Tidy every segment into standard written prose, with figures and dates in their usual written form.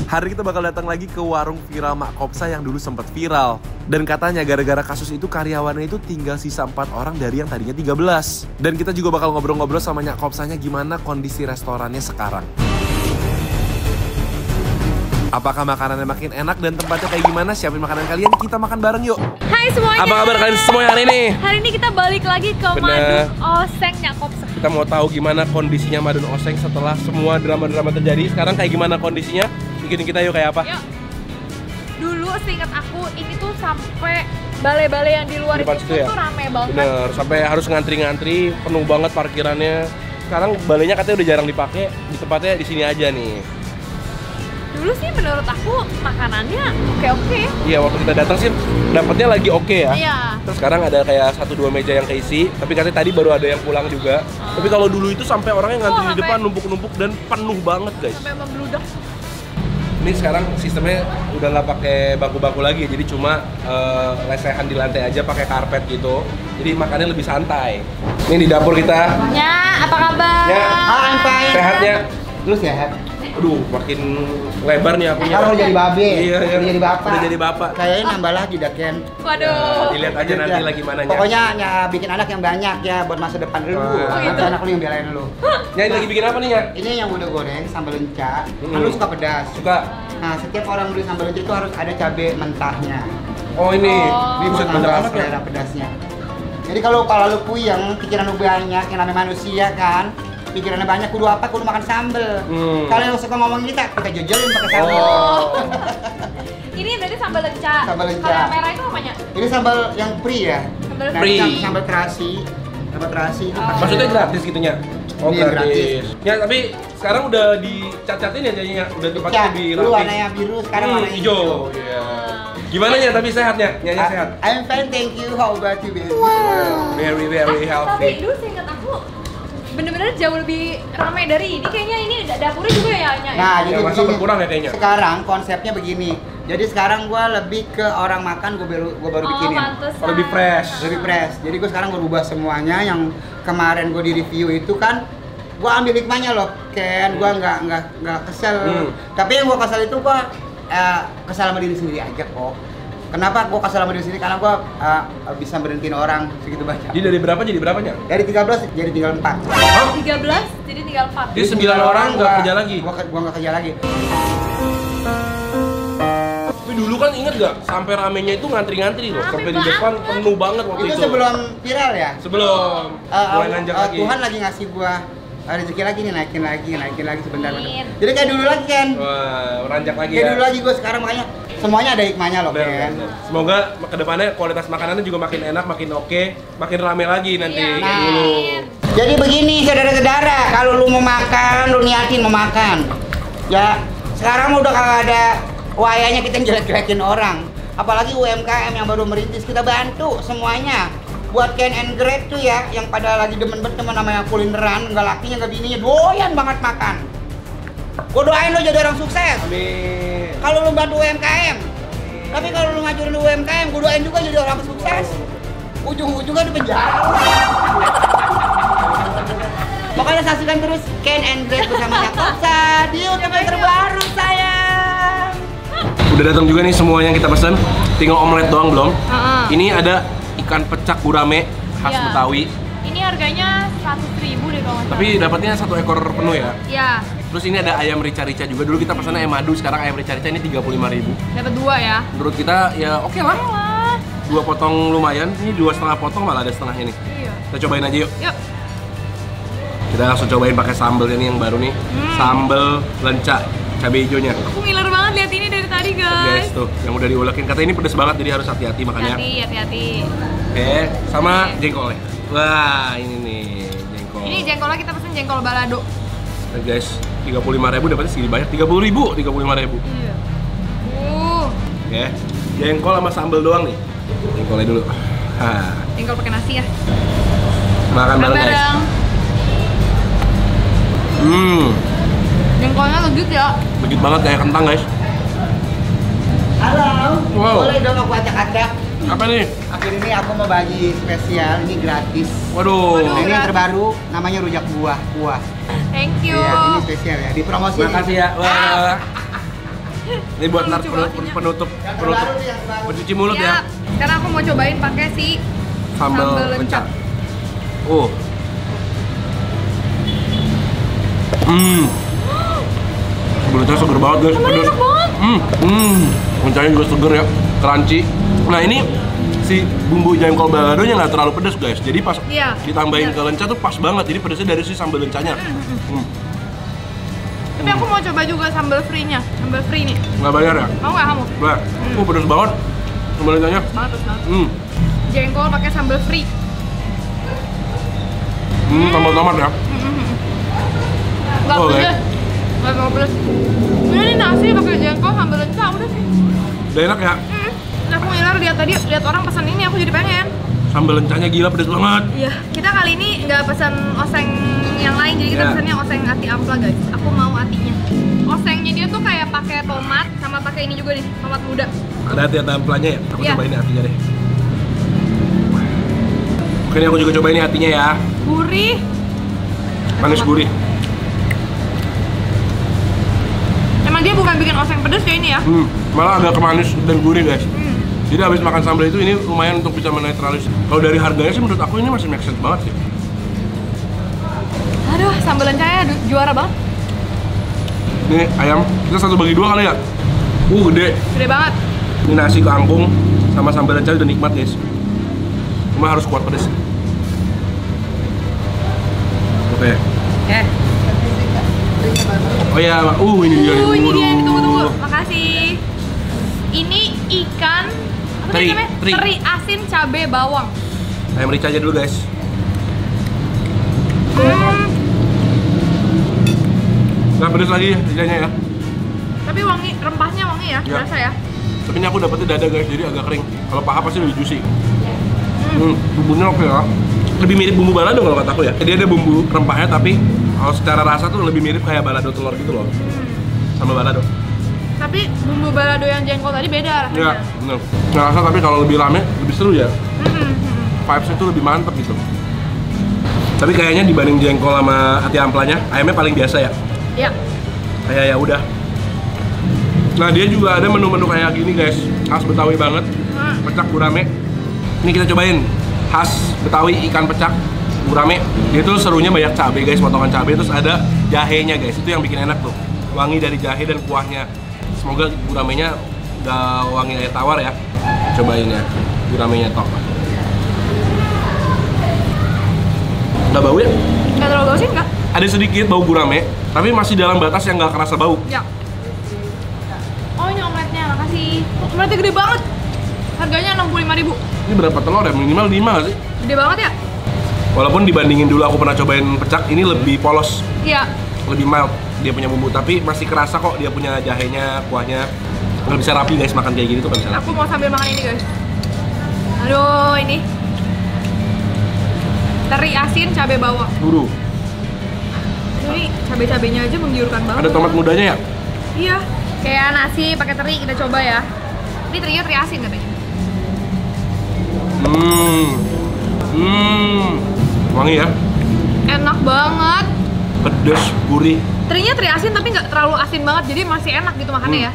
Hari kita bakal datang lagi ke warung viral Mak Kopsa yang dulu sempat viral. Dan katanya gara-gara kasus itu karyawannya itu tinggal sisa 4 orang dari yang tadinya 13. Dan kita juga bakal ngobrol-ngobrol sama Nyak Kopsanya gimana kondisi restorannya sekarang. Apakah makanannya makin enak dan tempatnya kayak gimana? Siapin makanan kalian, kita makan bareng yuk. Hai semuanya. Apa kabar kalian semua hari ini? Hari ini kita balik lagi ke Madun Oseng Nyak Kopsa. Kita mau tahu gimana kondisinya Madun Oseng setelah semua drama-drama terjadi. Sekarang kayak gimana kondisinya? Bikin kita yuk kayak apa? Yuk. Dulu seingat aku ini tuh sampai balai-balai yang di luar itu ya? tuh rame banget. Bener, sampai harus ngantri-ngantri, penuh banget parkirannya. Sekarang balainya katanya udah jarang dipakai, di tempatnya di sini aja nih. Dulu sih menurut aku makanannya oke-oke. Iya, waktu kita datang sih dapatnya lagi oke ya. Iya. Terus sekarang ada kayak 1-2 meja yang keisi, tapi katanya tadi baru ada yang pulang juga. Tapi kalau dulu itu sampai orangnya ngantri di depan numpuk-numpuk dan penuh banget guys. Sampai membludak. Ini sekarang sistemnya udah nggak pakai bangku-bangku lagi, jadi cuma lesehan di lantai aja pakai karpet gitu. Jadi makannya lebih santai. Ini di dapur kita. Ya, apa kabar? Ya, sehatnya. Lu sehat? Aduh, makin lebar nih akunya. Kalau jadi babe, Iya, udah jadi bapak. Udah jadi bapak. Kayaknya nambah lagi dah Ken. Waduh. Dilihat aja nanti lagi mananya. Pokoknya ya, bikin anak yang banyak ya buat masa depan lu. Oh, gitu. Nanti anak lu yang belain lu. Nyai lagi bikin apa nih ya? Ini yang udah goreng sambal lenca. Kan lu suka pedas. Suka. Nah, setiap orang beli sambal lenca itu harus ada cabai mentahnya. Oh ini, Oh. Ini buat buset bener nambah amat ya. selera pedasnya. Jadi kalau kepala lu puyeng, pikiran lu banyak, yang namanya manusia kan, pikirannya banyak, kudu apa? Kudu makan sambel. Kalau yang suka ngomong kita jojelin pakai sambel. Oh. Ini berarti sambal lenca. Sambal lenca. Kalau yang merah itu apanya? Ini sambal yang free ya. Sambal Nah, free. ini Sambal terasi. Sambal terasi itu pakai- Maksudnya gratis gitunya? Oh Iya, gratis. Ya tapi sekarang udah dicacatin ya jadinya, udah tempatnya Ya, lebih dulu rapi. warnanya biru, sekarang warnanya hijau. Iya. Gimana ya tapi sehatnya? Nyanya sehat? I'm fine, thank you. How about you, baby? Very Tapi healthy. dulu seingat aku bener-bener jauh lebih ramai dari ini. Kayaknya ini dapurnya juga ya, Nyak. Nah, Ya, jadi masa begini. berkurang ya kayaknya? Sekarang konsepnya begini. Jadi sekarang gua lebih ke orang makan, gua baru Oh, bikinin. pantesan. Lebih fresh. Lebih fresh. Jadi gua sekarang gua rubah semuanya. Yang kemarin gua di review itu kan gua ambil hikmahnya loh, Ken. Gua nggak kesel. Tapi yang gua kesel itu gua kesal sama diri sendiri aja kok. Kenapa gua kesal sama diri sendiri? Karena gua bisa berhentiin orang segitu banyak. Jadi dari berapa jadi berapanya? Dari 13 jadi tinggal 4. 13 jadi tinggal 4. Jadi 9 orang nggak kerja lagi? Gua nggak kerja lagi. Tapi dulu kan inget gak? Sampai ramenya itu ngantri-ngantri loh. Rame Sampai di depan penuh banget waktu itu. Itu sebelum viral ya? Sebelum mulai nanjak lagi. Tuhan lagi ngasih gua rezeki lagi nih, naikin lagi sebentar. Amin. Jadi kayak dulu lagi Ken. Wah, ranjak lagi Kayak ya. dulu lagi gua sekarang, makanya semuanya ada hikmahnya loh Ken. Bener. Semoga kedepannya kualitas makanannya juga makin enak, makin oke, makin rame lagi nanti Iya. kayak dulu. Jadi begini saudara-saudara, kalau lu mau makan, lu niatin mau makan. Ya, sekarang udah kagak ada wayanya kita jelek-jelekin orang. Apalagi UMKM yang baru merintis, kita bantu semuanya. Buat Ken and Grab tuh ya, yang pada lagi demen banget sama namanya kulineran, nggak lakinya nggak bininya, doyan banget makan. Gua doain lo jadi orang sukses. Amin. Kalau lu bantu UMKM, tapi kalau lu ngajurin UMKM, gua doain juga jadi orang sukses. Ujung-ujungnya di penjara. Pokoknya saksikan terus Ken and Grab bersama Nyak Kopsa di YouTube terbaru sayang. Udah datang juga nih semua yang kita pesan. Tinggal omelet doang belum. Ini ada ikan pecak gurame khas Iya. Betawi. Ini harganya 100.000 deh kalau nggak salah. Tapi dapatnya 1 ekor penuh ya. Iya, Terus ini ada ayam rica-rica juga. Dulu kita pesannya ayam madu, sekarang ayam rica-rica ini 35.000. dapat 2 ya. Menurut kita ya oke lah. Wah. 2 potong lumayan. Ini 2,5 potong malah ada setengah ini. Iya. Kita cobain aja yuk. Yuk. Kita langsung cobain pakai sambal ini yang baru nih. Sambal lenca cabai hijaunya. Aku ngiler banget lihat ini dari tadi, Guys guys. tuh, yang udah diulekin. Kata ini pedes banget jadi harus hati-hati makannya. Hati-hati. Oke, sama Oke. jengkolnya. Wah, ini nih jengkol. Ini jengkolnya kita pesen jengkol balado. Nah, guys, 35.000 dapatnya segini banyak. 30.000, 35.000. Iya. Oke, jengkol sama sambal doang nih. Jengkolnya dulu. Hah, Jengkol pakai nasi ya. makan bareng guys. Bareng. Jengkolnya legit ya. Legit banget kayak kentang guys. Halo, Wow. boleh dong aku acak-acak? Apa nih? Akhir ini aku mau bagi spesial, ini gratis. Waduh. Nah, ini yang terbaru, namanya rujak buah. Thank you. Iya, ini spesial ya, dipromosi. Makasih ya. Wah. Ini buat ntar Lucu banget ini. penutup pencuci mulut Ya, ya. karena aku mau cobain pakai si Sambal lencah. lencah. Oh. Sambal lencah seger banget guys. Sambalnya enak banget. Lencahnya juga seger ya, crunchy. Nah ini si bumbu jengkol baladonya nggak terlalu pedas guys. Jadi pas Iya. ditambahin Iya. ke lencah tuh pas banget. Jadi pedasnya dari si sambal lencahnya. Tapi aku mau coba juga sambal free-nya. Sambal free nih. Nggak bayar ya? Mau nggak kamu? Nah, pedas banget sambal lencahnya. Banget, terus banget. Hmm, Jengkol pakai sambal free. sambal tomat ya. Nggak Oh, pedes. guys. Nggak terlalu pedes. Ini nasi pakai jengkol sambal lencah udah sih. Udah enak ya. Nah, aku ngiler lihat orang pesan ini, aku jadi pengen. Sambal lencahnya gila pedas banget. Iya, kita kali ini nggak pesan oseng yang lain, jadi kita Ya. pesannya oseng ati ampla guys. Aku mau atinya. Osengnya dia tuh kayak pakai tomat sama pakai ini juga nih, tomat muda. Ada hati tampilannya ya. Aku Iya. cobain hatinya deh. Oke, ini aku juga cobain ini hatinya ya. Gurih. Manis gurih. Emang dia bukan bikin oseng pedes kayak ini ya? Malah agak kemanis dan gurih guys. Jadi habis makan sambal itu ini lumayan untuk bisa menetralisir. Kalau dari harganya sih menurut aku ini masih make sense banget sih. Aduh, sambal lencahnya juara banget. Ini ayam, kita 1/2 kali ya. Gede. Gede banget. Ini nasi kangkung sama sambal lencah udah nikmat guys. Cuma harus kuat pedes. Oke. Oh ya, ini dia. Ini dia yang ditunggu-tunggu. Waduh. Makasih. Ini ikan apa Teri, namanya? teri. Teri asin cabe bawang. Ayam rica aja dulu guys. Nggak pedes lagi ricanya ya. Tapi wangi, rempahnya wangi ya, Ya. berasa ya. Tapi ini aku dapetnya dada guys, jadi agak kering. Kalau paha pasti lebih juicy. Bumbunya oke ya. Lebih mirip bumbu balado kalau kata aku ya. Dia ada bumbu rempahnya tapi kalau secara rasa tuh lebih mirip kayak balado telur gitu loh. Sama balado. Tapi bumbu balado yang jengkol tadi beda rasanya. Ya, bener. Ngerasa tapi kalau lebih rame, lebih seru ya. Vibes-nya tuh lebih mantep gitu. Tapi kayaknya dibanding jengkol sama ati amplanya, ayamnya paling biasa ya. Iya. Kayak ya udah. Nah dia juga ada menu-menu kayak gini guys, khas Betawi banget. Pecak gurame. Ini kita cobain khas Betawi ikan pecak gurame. Dia tuh serunya banyak cabai guys, potongan cabai terus ada jahenya guys. Itu yang bikin enak tuh. Wangi dari jahe dan kuahnya. Semoga guramenya udah wangi air tawar ya. Cobain ya guramenya tok. Nggak bau ya? Nggak terlalu bau sih, nggak? Ada sedikit bau gurame, tapi masih dalam batas yang nggak kerasa bau. Ya. Oh, ini omeletnya, makasih. Omeletnya gede banget. Harganya 65.000. Ini berapa telur ya? Minimal 5 nggak sih? Gede banget ya? Walaupun dibandingin dulu aku pernah cobain pecak, ini lebih polos, Iya. lebih mild dia punya bumbu, tapi masih kerasa kok dia punya jahenya, kuahnya. Nggak bisa rapi guys, makan kayak gini tuh nggak bisa rapi. Aku mau sambil makan ini guys. Aduh, ini teri asin cabai bawang. Buru. Ini cabai-cabainya aja menggiurkan banget. Ada tomat mudanya ya? Iya. Kayak nasi pakai teri, kita coba ya. Ini terinya teri asin katanya. Wangi ya? Enak banget. Pedes, gurih. Terinya teri asin tapi nggak terlalu asin banget, jadi masih enak gitu makannya ya.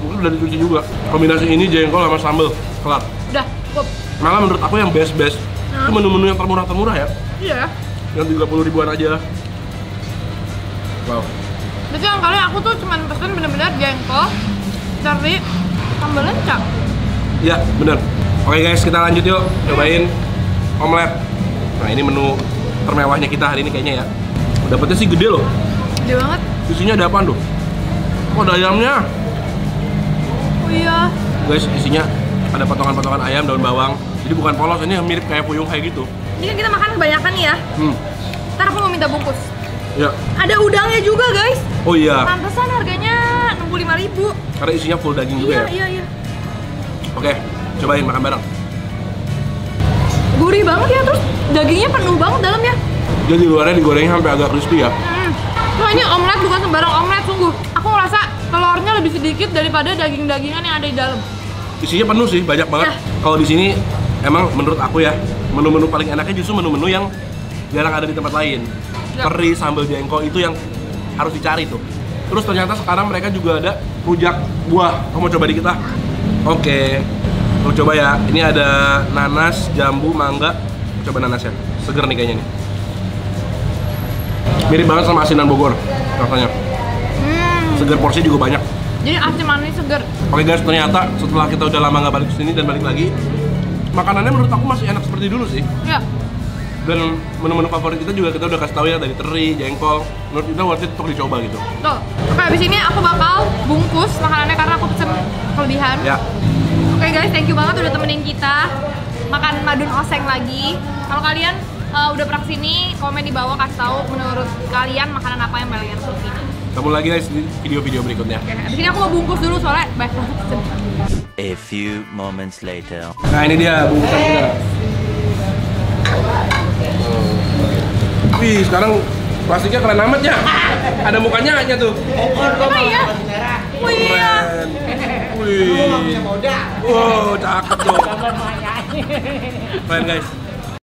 Mungkin udah dicuci juga. Kombinasi ini jengkol sama sambal, kelar. Udah, cukup. Malah menurut aku yang best-best itu menu-menu yang termurah-termurah ya. Iya. Yang 30 ribuan aja. Wow. Jadi yang kali aku tuh cuman pesen bener-bener jengkol, teri, sambal lencah. Ya, bener. Oke guys, kita lanjut yuk. Cobain omelet. Nah, ini menu termewahnya kita hari ini kayaknya ya. Dapetnya sih gede loh. Gede banget. Isinya ada apaan tuh? Oh, ada ayamnya. Oh iya. Guys, isinya ada potongan-potongan ayam, daun bawang. Jadi bukan polos, ini mirip kayak puyung kayak gitu. Ini kan kita makan kebanyakan nih ya. Ntar aku mau minta bungkus. Ya. Ada udangnya juga guys. Oh iya. Pantesan harganya 65.000. Karena isinya full daging juga ya. Iya. Oke, cobain makan bareng. Gurih banget ya, terus dagingnya penuh banget dalamnya. Jadi luarnya digorengnya sampai agak crispy ya. Wah, ini omelet bukan sembarang omelet sungguh. Aku ngerasa telurnya lebih sedikit daripada daging-dagingan yang ada di dalam. Isinya penuh sih, banyak banget. Ya. Kalau di sini emang menurut aku ya, menu-menu paling enaknya justru menu-menu yang jarang ada di tempat lain. Ya. Teri, sambal jengkol itu yang harus dicari tuh. Terus ternyata sekarang mereka juga ada rujak buah. Kamu mau coba dikit lah? Oke. Mau coba ya. Ini ada nanas, jambu, mangga. Coba nanasnya. Seger nih kayaknya nih. Mirip banget sama asinan Bogor rasanya. Seger, porsi juga banyak. Jadi asin manis seger. Oke guys, ternyata setelah kita udah lama nggak balik ke sini dan balik lagi, makanannya menurut aku masih enak seperti dulu sih. Iya. Dan menu-menu favorit kita juga kita udah kasih tahu ya, dari teri, jengkol. Menurut kita worth it untuk dicoba gitu. Tuh. Oke, habis ini aku bakal bungkus makanannya karena aku pesen kelebihan. Ya. Oke guys, thank you banget udah temenin kita makan madun oseng lagi. Kalau kalian udah pernah kesini, komen di bawah kasih tahu menurut kalian makanan apa yang kalian suka. Ketemu lagi guys di video-video berikutnya. Oke, abis ini aku mau bungkus dulu soalnya banyak banget pesen. A few moments later. Nah ini dia bungkusan kita. Wih, sekarang plastiknya keren amat ya. Ada mukanya aja tuh. Emang iya? Oh iya. Keren. Wih. Wow, cakep tuh. Keren guys.